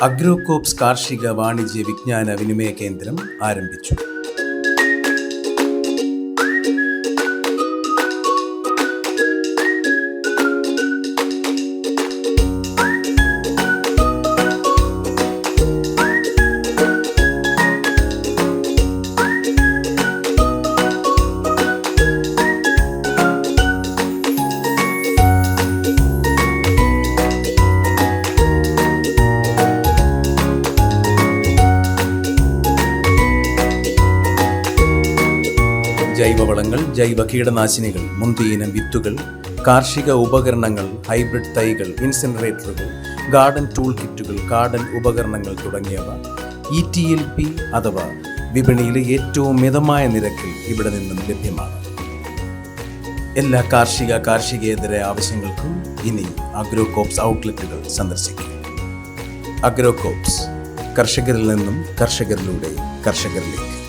അഗ്രോകോപ്സ് കാർഷിക വാണിജ്യ വിജ്ഞാന വിനിമയ കേന്ദ്രം ആരംഭിച്ചു. ജൈവവളങ്ങൾ, ജൈവ കീടനാശിനികൾ, മുന്തിയിനം വിത്തുകൾ, കാർഷിക ഉപകരണങ്ങൾ, ഹൈബ്രിഡ് തൈകൾ, ഇൻസിനറേറ്ററുകൾ, ഗാർഡൻ ടൂൾ കിറ്റുകൾ, ഗാർഡൻ ഉപകരണങ്ങൾ തുടങ്ങിയവ ETLP അഥവാ വിപണിയിലെ ഏറ്റവും മിതമായ നിരക്കിൽ ഇവിടെ നിന്നും ലഭ്യമാണ്. എല്ലാ കാർഷികേതര ആവശ്യങ്ങൾക്കും ഇനി അഗ്രോകോപ്സ് ഔട്ട്ലെറ്റുകൾ സന്ദർശിക്കുക. അഗ്രോകോപ്സ്, കർഷകരിൽ നിന്നും കർഷകരിലൂടെ കർഷകരിലേക്ക്.